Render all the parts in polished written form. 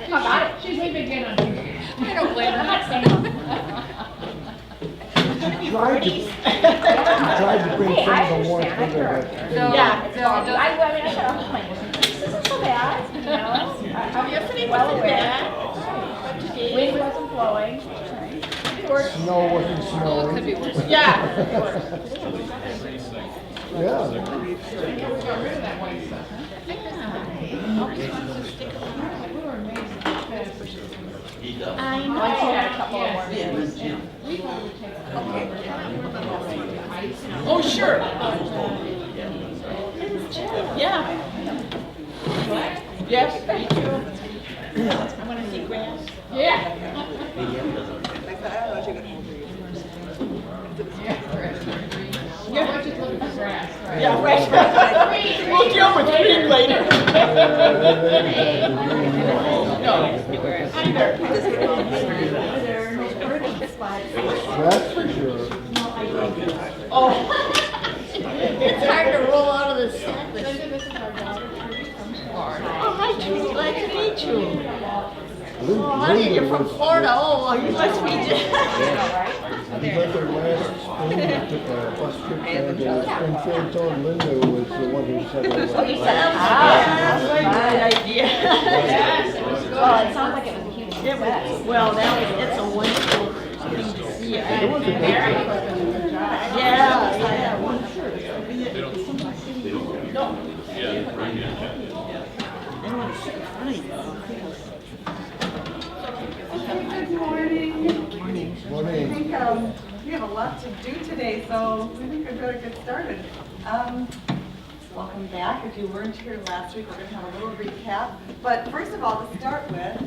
got it. She's leaving again on Tuesday. I don't blame her. I'm not saying. Tried to bring Hey, some I of the warmth understand. in there, So, but yeah, so I mean, I said, oh my goodness, this isn't so bad, you know? Yesterday well wasn't aware. bad. But today, Wind wasn't blowing. snow wasn't snowing. could be worse. Yeah. Yeah. I know. Once you had a couple of warm days. Oh, sure. Yeah. Yes, me too. I want to see grass. Yeah. Yeah, we're just looking for grass, right? Yeah, right. We'll deal with green later. No, either. That's for sure. Oh. It's hard to roll out of the set. Oh, hi, Judy. Glad to meet you. Oh, honey, you're from Florida. Oh, you must be just. We went there last spring, we took a bus trip down to Springfield, told Linda was the one who said all that. Good idea. Well, it sounds like it was a huge success. Well, it's a wonderful thing to see. It was a good trip. Yeah. Good morning. Morning. I think we have a lot to do today, so we think we better get started. Welcome back. If you weren't here last week, we're going to have a little recap. But first of all, to start with,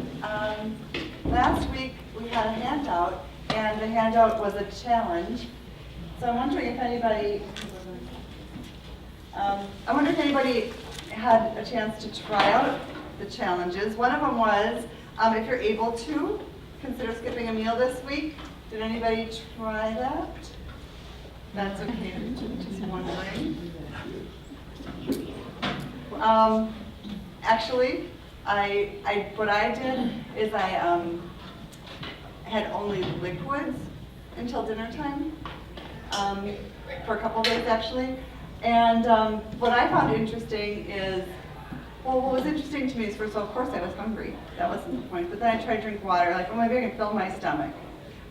last week we had a handout, and the handout was a challenge. So I'm wondering if anybody, had a chance to try out the challenges. One of them was, if you're able to, consider skipping a meal this week. Did anybody try that? That's okay, just wondering. Actually, what I did is I had only liquids until dinner time, for a couple days actually. And what I found interesting is, well, what was interesting to me is, first of all, of course I was hungry. That wasn't the point. But then I tried to drink water, like, oh, maybe I can fill my stomach.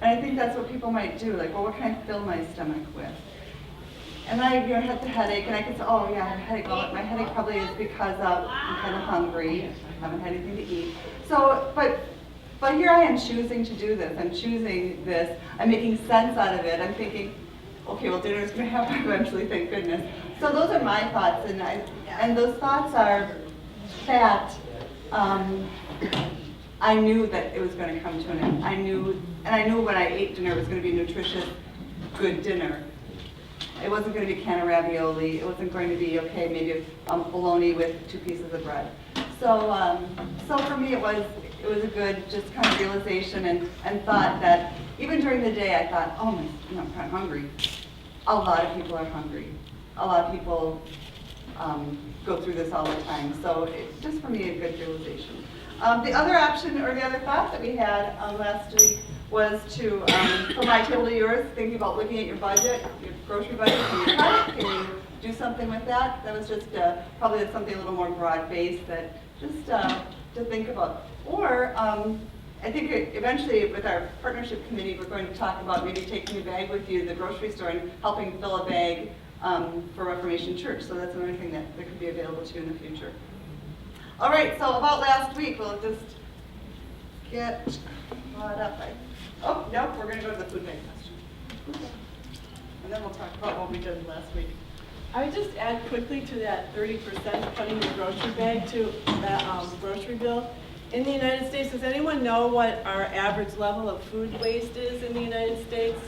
And I think that's what people might do, like, well, what can I fill my stomach with? And I had the headache, and I could say, oh, yeah, I have a headache. Well, my headache probably is because I'm kind of hungry. I haven't had anything to eat. So, but here I am choosing to do this. I'm choosing this. I'm making sense out of it. I'm thinking, okay, well, dinner's going to happen eventually, thank goodness. So those are my thoughts, and those thoughts are that I knew that it was going to come to an end. I knew when I ate dinner it was going to be a nutritious, good dinner. It wasn't going to be a can of ravioli. It wasn't going to be, okay, maybe bologna with 2 pieces of bread. So for me it was a good just kind of realization and thought that even during the day I thought, oh my, I'm kind of hungry. A lot of people are hungry. A lot of people go through this all the time. So it's just for me a good realization. The other option or the other thought that we had last week was to, from my table to yours, thinking about looking at your budget, your grocery budget, can you cut it? Can you do something with that? That was just probably something a little more broad-based that just to think about. Or I think eventually with our partnership committee, we're going to talk about maybe taking a bag with you to the grocery store and helping fill a bag for Reformation Church. So that's another thing that could be available to you in the future. All right, so about last week, we'll just get caught up. Oh, no, we're going to go to the food bag question. And then we'll talk about what we did last week. I would just add quickly to that 30% cutting the grocery bag to that grocery bill. In the United States, does anyone know what our average level of food waste is in the United States?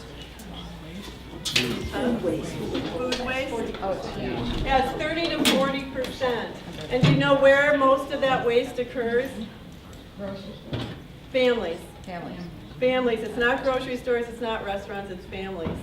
Food waste. Food waste? Oh, it's huge. Yeah, it's 30 to 40%. And do you know where most of that waste occurs? Families. Families. Families. It's not grocery stores, it's not restaurants, it's families.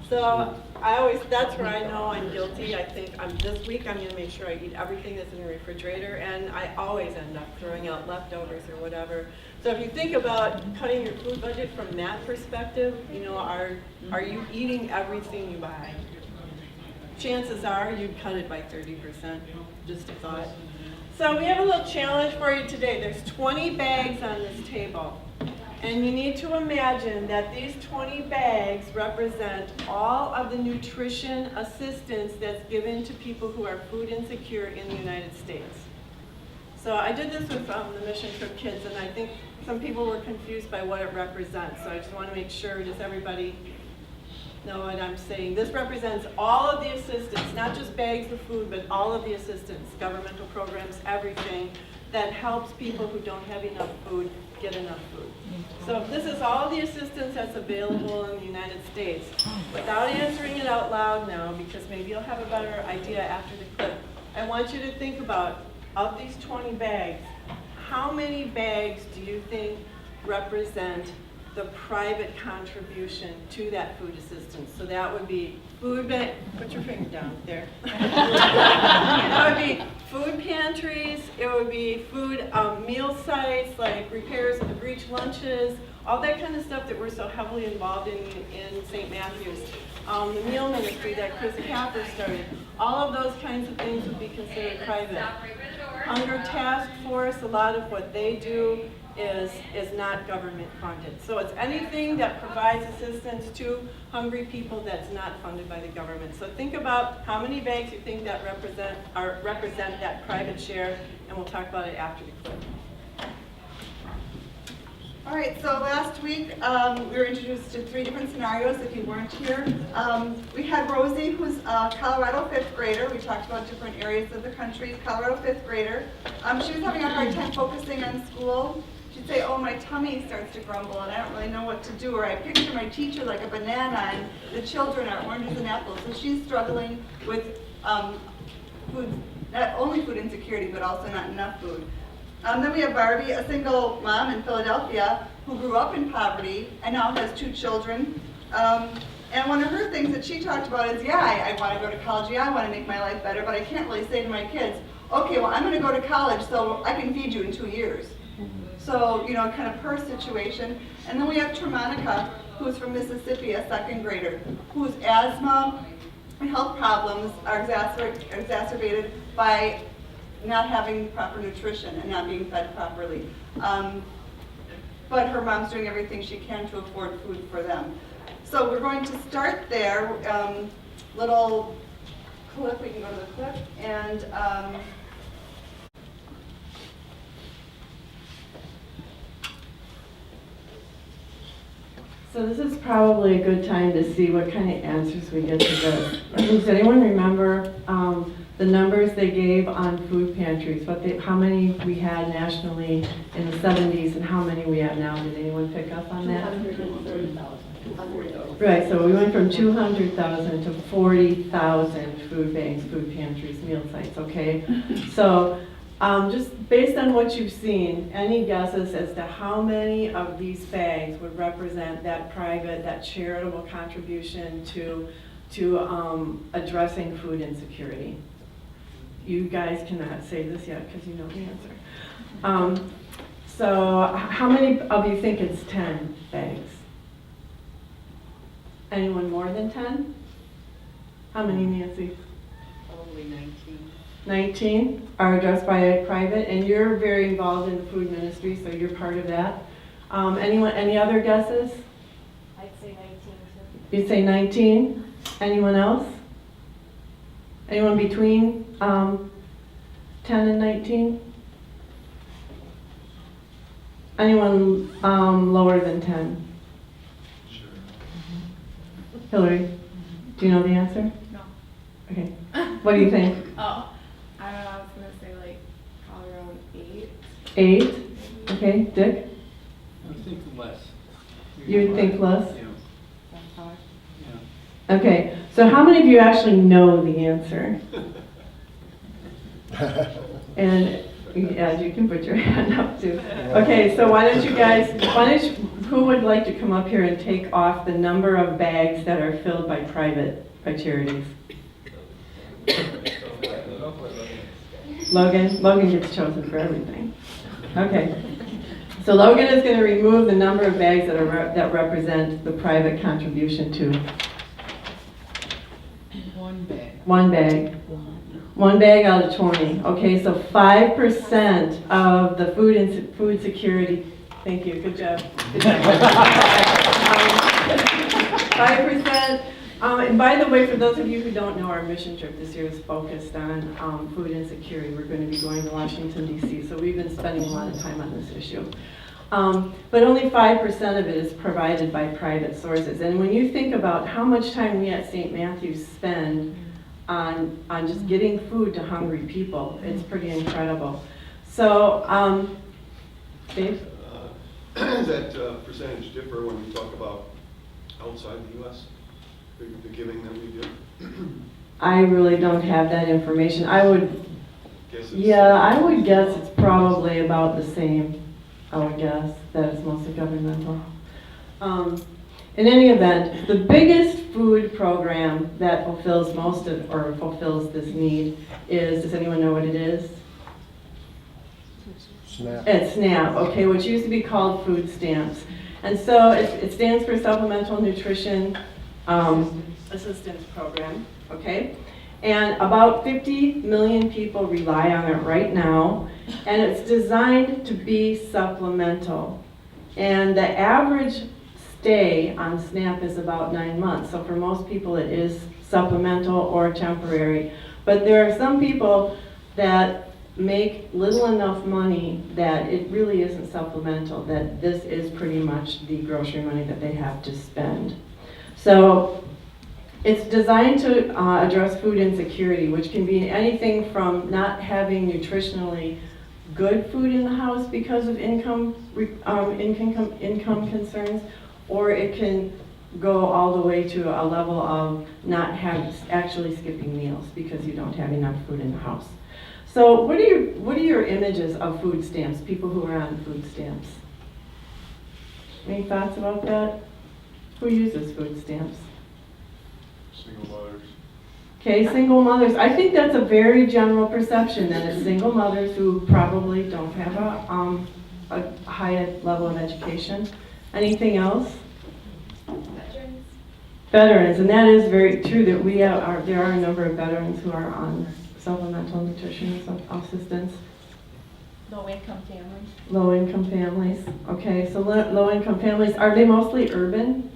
So that's where I know I'm guilty. I think this week I'm gonna make sure I eat everything that's in the refrigerator, and I always end up throwing out leftovers or whatever. So if you think about cutting your food budget from that perspective, you know, are you eating everything you buy? Chances are you'd cut it by 30%, just a thought. So we have a little challenge for you today. There's 20 bags on this table. And you need to imagine that these 20 bags represent all of the nutrition assistance that's given to people who are food insecure in the United States. So I did this with the Mission Trip Kids, and I think some people were confused by what it represents. So I just want to make sure, does everybody know what I'm saying? This represents all of the assistance, not just bags of food, but all of the assistance, governmental programs, everything that helps people who don't have enough food get enough food. So this is all the assistance that's available in the United States. Without answering it out loud now, because maybe you'll have a better idea after the clip, I want you to think about, of these 20 bags, how many bags do you think represent the private contribution to that food assistance? So that would be food bank, put your finger down there. That would be food pantries, it would be food meal sites, like repairs of the breech lunches, all that kind of stuff that we're so heavily involved in St. Matthew's. The meal ministry that Chris Capper started, all of those kinds of things would be considered private. Hunger Task Force, a lot of what they do is not government funded. So it's anything that provides assistance to hungry people that's not funded by the government. So think about how many bags you think that represent that private share, and we'll talk about it after the clip. All right, so last week we were introduced to 3 different scenarios if you weren't here. We had Rosie, who's a Colorado 5th grader. We talked about different areas of the country. Colorado 5th grader. She was having a hard time focusing on school. She'd say, oh, my tummy starts to grumble and I don't really know what to do. Or I picture my teacher like a banana and the children are oranges and apples. So she's struggling with food, not only food insecurity, but also not enough food. Then we have Barbie, a single mom in Philadelphia who grew up in poverty and now has 2 children. And one of her things that she talked about is, I want to go to college, I want to make my life better, but I can't really say to my kids, okay, well, I'm going to go to college so I can feed you in 2 years. So, you know, kind of her situation. And then we have Tremonica, who's from Mississippi, a 2nd grader, whose asthma and health problems are exacerbated by not having proper nutrition and not being fed properly. But her mom's doing everything she can to afford food for them. So we're going to start there. Little clip, we can go to the clip. And so this is probably a good time to see what kind of answers we get to this. Does anyone remember the numbers they gave on food pantries? How many we had nationally in the 70s and how many we have now? Did anyone pick up on that? 230,000. Right, so we went from 200,000 to 40,000 food banks, food pantries, meal sites, okay? So just based on what you've seen, any guesses as to how many of these bags would represent that private, that charitable contribution to addressing food insecurity? You guys cannot say this yet because you know the answer. So how many of you think it's 10 bags? Anyone more than 10? How many, Nancy? Probably 19. 19 are addressed by a private, and you're very involved in the food ministry, so you're part of that. Any other guesses? I'd say 19 too. You'd say 19? Anyone else? Anyone between 10 and 19? Anyone lower than 10? Sure. Hillary, do you know the answer? No. Okay. What do you think? Oh, I don't know. I was gonna say like probably around 8. 8? Okay. Dick? I think less. You would think less? Yeah. That's hard. Yeah. Okay. So how many of you actually know the answer? And yeah, you can put your hand up too. Okay, so who would like to come up here and take off the number of bags that are filled by private by charities. Logan gets chosen for everything. Okay. So Logan is going to remove the number of bags that represent the private contribution to. One bag. One bag. One bag out of 20. Okay, so 5% of the food security. Thank you. Good job. Good job. 5%. And by the way, for those of you who don't know, our mission trip this year is focused on food insecurity. We're going to be going to Washington, D.C., so we've been spending a lot of time on this issue. But only 5% of it is provided by private sources. And when you think about how much time we at St. Matthew's spend on just getting food to hungry people, it's pretty incredible. So, Dave? Does that percentage differ when we talk about outside the U.S., the giving that we do? I really don't have that information. I would Guess guess it's probably about the same. I would guess that it's mostly governmental. In any event, the biggest food program that fulfills fulfills this need is, does anyone know what it is? SNAP. It's SNAP, okay, which used to be called food stamps. And so it stands for Supplemental Nutrition Assistance Program, okay? And about 50 million people rely on it right now, and it's designed to be supplemental. And the average stay on SNAP is about 9 months, so for most people it is supplemental or temporary. But there are some people that make little enough money that it really isn't supplemental, that this is pretty much the grocery money that they have to spend. So it's designed to address food insecurity, which can be anything from not having nutritionally good food in the house because of income concerns, or it can go all the way to a level of not actually skipping meals because you don't have enough food in the house. So what are your images of food stamps, people who are on food stamps? Any thoughts about that? Who uses food stamps? Single mothers. Okay, single mothers. I think that's a very general perception, that it's single mothers who probably don't have a high level of education. Anything else? Veterans, and that is very true, that there are a number of veterans who are on supplemental nutrition assistance. Low-income families. Low-income families. Okay, so low-income families, are they mostly urban?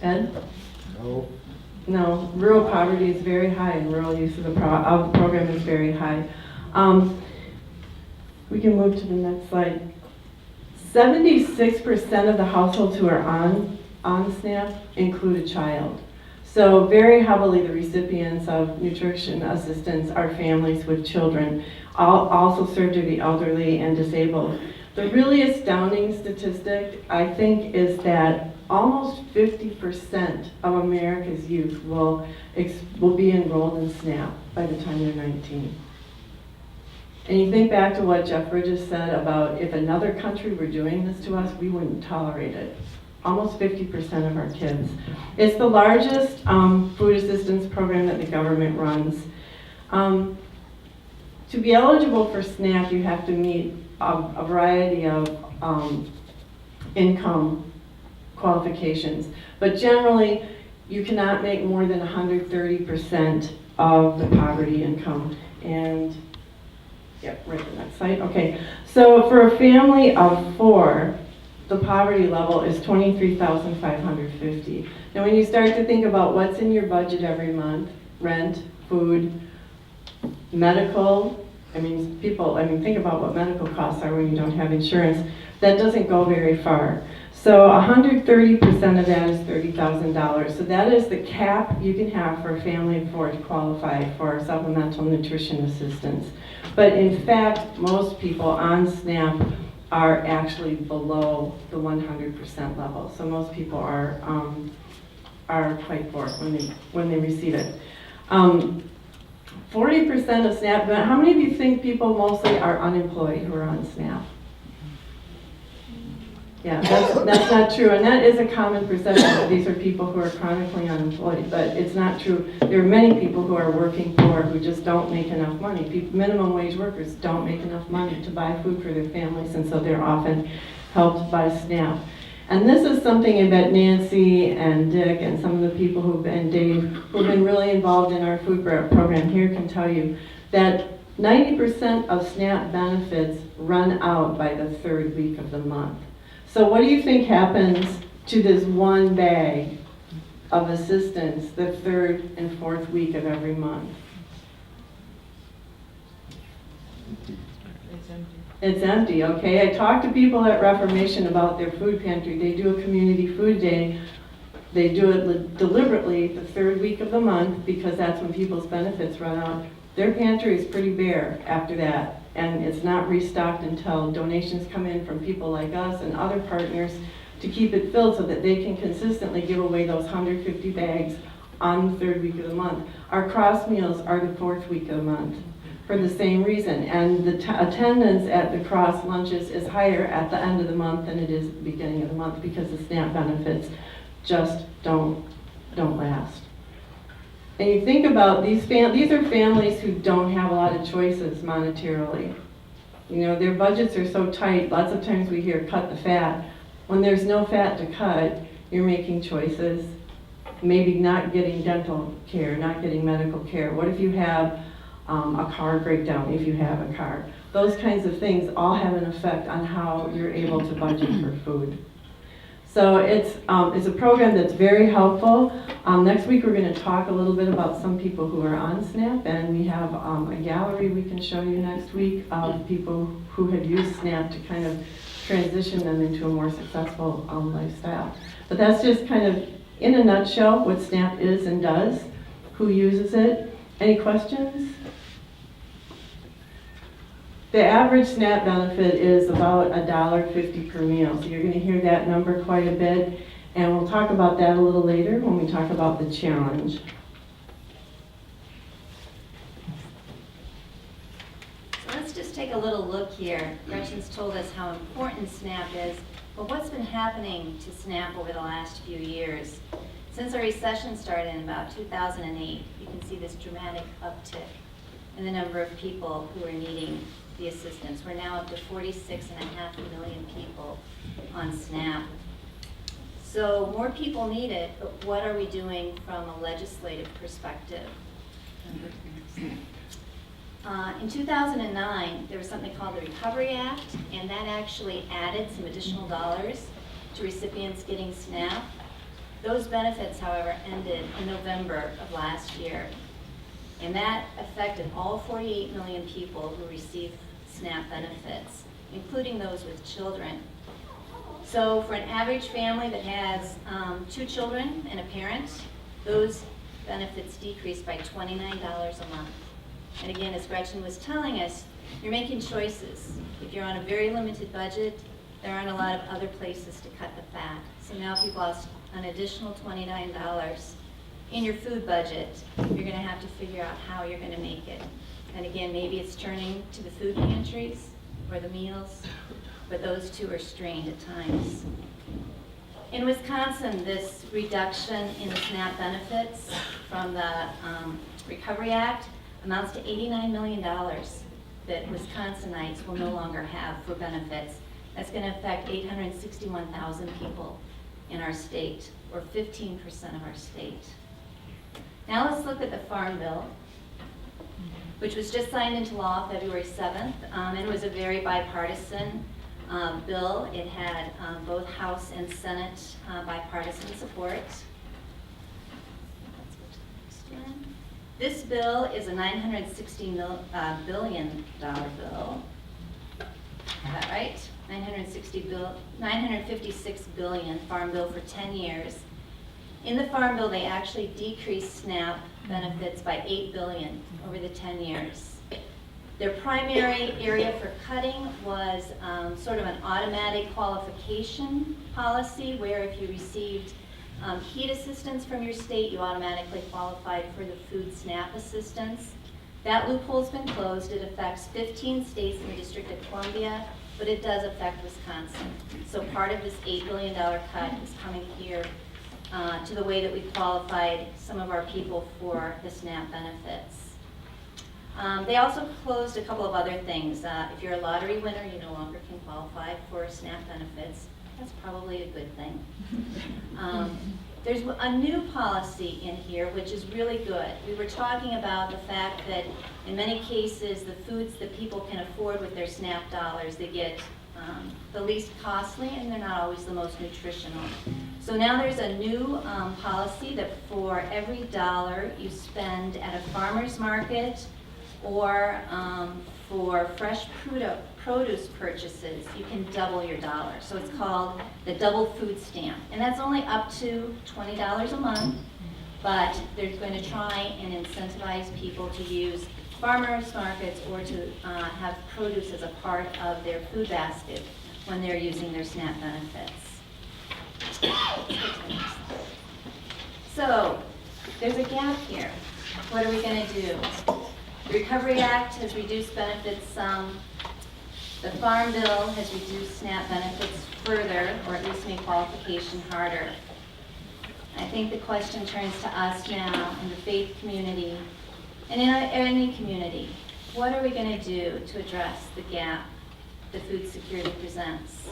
Ed? No. No, rural poverty is very high, and rural use of the program is very high. We can move to the next slide. 76% of the households who are on SNAP include a child. So very heavily the recipients of nutrition assistance are families with children, also served to the elderly and disabled. The really astounding statistic, I think, is that almost 50% of America's youth will be enrolled in SNAP by the time they're 19. And you think back to what Jeff Bridges said about if another country were doing this to us, we wouldn't tolerate it. Almost 50% of our kids. It's the largest food assistance program that the government runs. To be eligible for SNAP, you have to meet a variety of income qualifications. But generally, you cannot make more than 130% of the poverty income. And yep, right on that site. Okay, so for a family of 4, the poverty level is $23,550. Now when you start to think about what's in your budget every month, rent, food, medical, think about what medical costs are when you don't have insurance, that doesn't go very far. So 130% of that is $30,000. So that is the cap you can have for a family of 4 to qualify for supplemental nutrition assistance. But in fact, most people on SNAP are actually below the 100% level. So most people are quite poor when they receive it. 40% of SNAP, how many of you think people mostly are unemployed who are on SNAP? Yeah, that's not true, and that is a common perception, that these are people who are chronically unemployed, but it's not true. There are many people who are working poor who just don't make enough money. Minimum wage workers don't make enough money to buy food for their families, and so they're often helped by SNAP. And this is something that Nancy and Dick and some of the people and Dave who've been really involved in our food program here can tell you that 90% of SNAP benefits run out by the third week of the month. So what do you think happens to this one bag of assistance the third and fourth week of every month? It's empty, okay? I talked to people at Reformation about their food pantry. They do a community food day. They do it deliberately the third week of the month because that's when people's benefits run out. Their pantry is pretty bare after that, and it's not restocked until donations come in from people like us and other partners to keep it filled so that they can consistently give away those 150 bags on the third week of the month. Our cross meals are the fourth week of the month for the same reason, and the attendance at the cross lunches is higher at the end of the month than it is at the beginning of the month because the SNAP benefits just don't last. And you think about these are families who don't have a lot of choices monetarily. You know, their budgets are so tight, lots of times we hear cut the fat. When there's no fat to cut, you're making choices, maybe not getting dental care, not getting medical care. What if you have a car breakdown, if you have a car? Those kinds of things all have an effect on how you're able to budget for food. So it's a program that's very helpful. Next week we're going to talk a little bit about some people who are on SNAP, and we have a gallery we can show you next week of people who have used SNAP to kind of transition them into a more successful lifestyle. But that's just kind of, in a nutshell, what SNAP is and does, who uses it. Any questions? The average SNAP benefit is about $1.50 per meal, so you're going to hear that number quite a bit, and we'll talk about that a little later when we talk about the challenge. So let's just take a little look here. Gretchen's told us how important SNAP is, but what's been happening to SNAP over the last few years? Since our recession started in about 2008, you can see this dramatic uptick in the number of people who are needing the assistance. We're now up to 46.5 million people on SNAP. So more people need it, but what are we doing from a legislative perspective? In 2009, there was something called the Recovery Act, and that actually added some additional dollars to recipients getting SNAP. Those benefits, however, ended in November of last year. And that affected all 48 million people who receive SNAP benefits, including those with children. So for an average family that has 2 children and a parent, those benefits decreased by $29 a month. And again, as Gretchen was telling us, you're making choices. If you're on a very limited budget, there aren't a lot of other places to cut the fat. So now if you've lost an additional $29 in your food budget, you're going to have to figure out how you're going to make it. And again, maybe it's turning to the food pantries or the meals, but those two are strained at times. In Wisconsin, this reduction in the SNAP benefits from the Recovery Act amounts to $89 million that Wisconsinites will no longer have for benefits. That's going to affect 861,000 people in our state, or 15% of our state. Now let's look at the Farm Bill, which was just signed into law February 7th, and it was a very bipartisan bill. It had both House and Senate bipartisan support. This bill is a $960 billion bill. Is that right? 956 billion Farm Bill for 10 years. In the Farm Bill, they actually decreased SNAP benefits by $8 billion over the 10 years. Their primary area for cutting was sort of an automatic qualification policy, where if you received heat assistance from your state, you automatically qualified for the food SNAP assistance. That loophole's been closed. It affects 15 states in the District of Columbia, but it does affect Wisconsin. So part of this $8 billion cut is coming here to the way that we qualified some of our people for the SNAP benefits. They also closed a couple of other things. If you're a lottery winner, you no longer can qualify for SNAP benefits. That's probably a good thing. There's a new policy in here, which is really good. We were talking about the fact that in many cases, the foods that people can afford with their SNAP dollars, they get the least costly, and they're not always the most nutritional. So now there's a new policy that for every dollar you spend at a farmer's market or for fresh produce purchases, you can double your dollar. So it's called the double food stamp. And that's only up to $20 a month, but they're going to try and incentivize people to use farmers markets or to have produce as a part of their food basket when they're using their SNAP benefits. So there's a gap here. What are we going to do? The Recovery Act has reduced benefits some. The Farm Bill has reduced SNAP benefits further, or at least made qualification harder. I think the question turns to us now in the faith community and in any community. What are we going to do to address the gap that food security presents?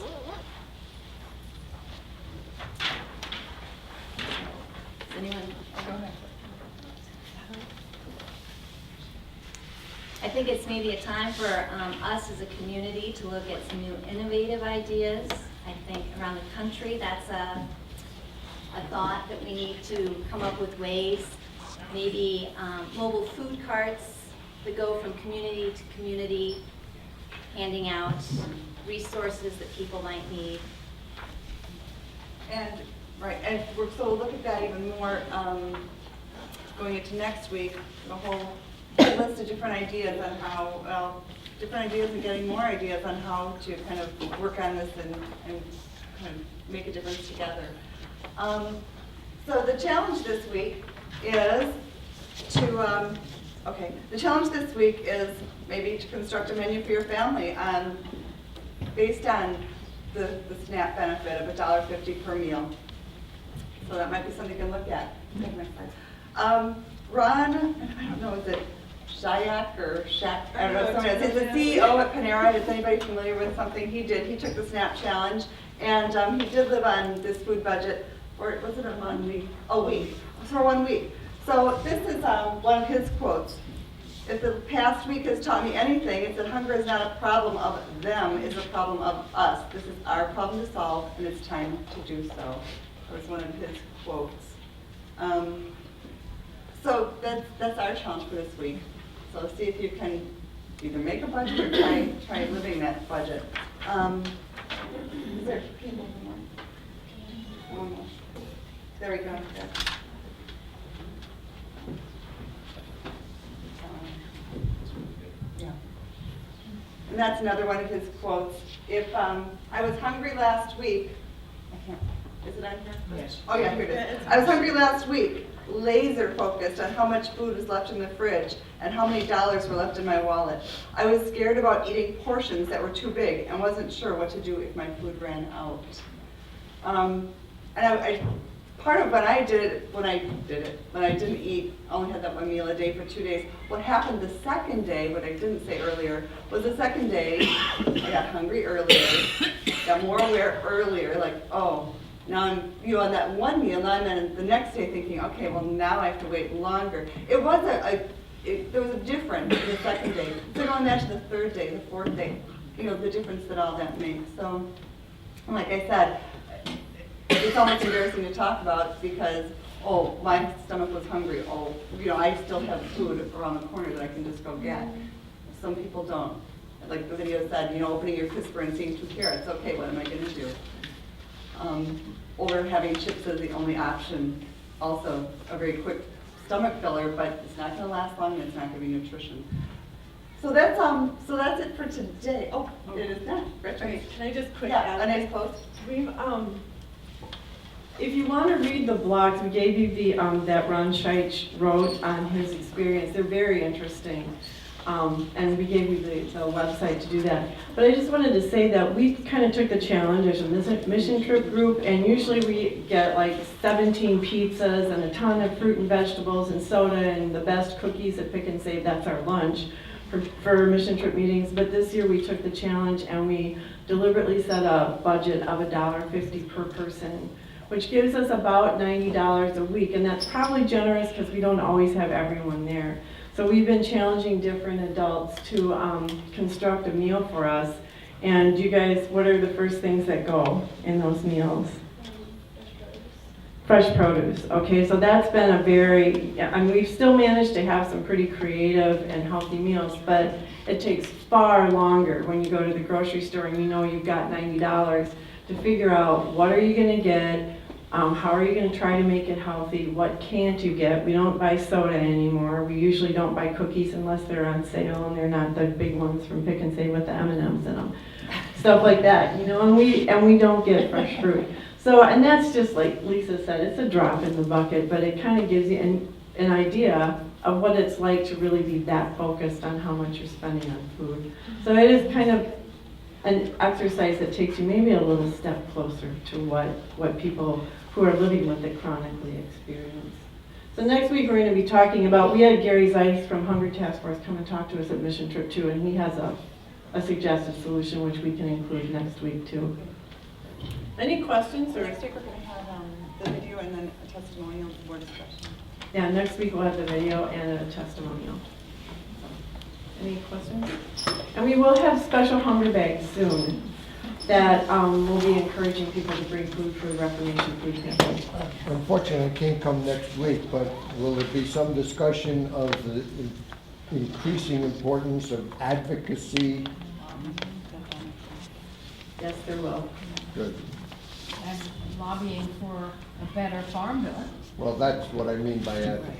Does anyone? Go ahead. I think it's maybe a time for us as a community to look at some new innovative ideas. I think around the country, that's a thought that we need to come up with ways. Maybe mobile food carts that go from community to community, handing out resources that people might need. And, right, and so we'll look at that even more going into next week, the whole list of different ideas on how, different ideas and getting more ideas on how to kind of work on this and kind of make a difference together. So the challenge this week is to, the challenge this week is maybe to construct a menu for your family based on the SNAP benefit of $1.50 per meal. So that might be something you can look at. Ron, I don't know, is it Shayak or Shaq? I don't know. Someone is the CEO at Panera. Is anybody familiar with something he did? He took the SNAP challenge, and he did live on this food budget for, was it a week? A week. For 1 week. So this is one of his quotes. If the past week has taught me anything, it's that hunger is not a problem of them, it's a problem of us. This is our problem to solve, and it's time to do so. That was one of his quotes. So that's our challenge for this week. So see if you can either make a budget or try living that budget. Is there one more? There we go. Yeah. And that's another one of his quotes. If I was hungry last week, is it on here? Yes. Oh yeah, here it is. I was hungry last week, laser focused on how much food was left in the fridge and how many dollars were left in my wallet. I was scared about eating portions that were too big and wasn't sure what to do if my food ran out. And I part of when I didn't eat, I only had that one meal a day for 2 days. What happened the second day, what I didn't say earlier, was the second day I got hungry earlier, got more aware earlier, like, oh, now I'm, on that one meal, now I'm in the next day thinking, okay, well now I have to wait longer. It was there was a difference in the second day. So going back to the third day, the fourth day, the difference that all that makes. So, like I said, it's almost embarrassing to talk about because, oh, my stomach was hungry. Oh, I still have food around the corner that I can just go get. Some people don't. Like the video said, opening your crisper and seeing 2 carrots. Okay, what am I going to do? Or having chips as the only option. Also a very quick stomach filler, but it's not going to last long and it's not going to be nutrition. So that's it for today. Oh, it is not. Gretchen. Okay, can I just quick Yeah, add? a nice post. We've, If you want to read the blogs, we gave you the, that Ron Scheich wrote on his experience. They're very interesting. And we gave you the website to do that. But I just wanted to say that we kind of took the challenge as a mission trip group, and usually we get like 17 pizzas and a ton of fruit and vegetables and soda and the best cookies at Pick and Save. That's our lunch for mission trip meetings. But this year we took the challenge and we deliberately set a budget of $1.50 per person, which gives us about $90 a week. And that's probably generous because we don't always have everyone there. So we've been challenging different adults to construct a meal for us. And you guys, what are the first things that go in those meals? Fresh produce. Okay, so that's been a very, I mean, we've still managed to have some pretty creative and healthy meals, but it takes far longer when you go to the grocery store and you know you've got $90 to figure out what are you going to get. How are you going to try to make it healthy? What can't you get? We don't buy soda anymore. We usually don't buy cookies unless they're on sale and they're not the big ones from Pick and Save with the M&Ms in them. Stuff like that, you know, and we don't get fresh fruit. So, and that's just like Lisa said, it's a drop in the bucket, but it kind of gives you an idea of what it's like to really be that focused on how much you're spending on food. So it is kind of an exercise that takes you maybe a little step closer to what people who are living with it chronically experience. So next week we're going to be talking about, we had Gary Zeiss from Hunger Task Force come and talk to us at Mission Trip 2, and he has a suggested solution which we can include next week too. Any questions or? Next week we're going to have the video and then a testimonial board discussion. Yeah, next week we'll have the video and a testimonial. Any questions? And we will have special hunger bags soon that will be encouraging people to bring food for the Reformation Food Campaign. Unfortunately, I can't come next week, but will there be some discussion of the increasing importance of advocacy? Yes, there will. Good. And lobbying for a better farm bill. Well, that's what I mean by advocacy.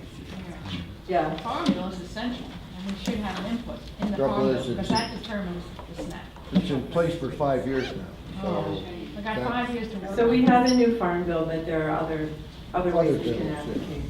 Yeah. The farm bill is essential, and we should have an input in the Trouble farm is bill, because it's- that determines the SNAP. It's in place for 5 years now. Oh, So we got 5 years to work. So on we it. have a new farm bill, but there are other ways we can bills, yeah. advocate.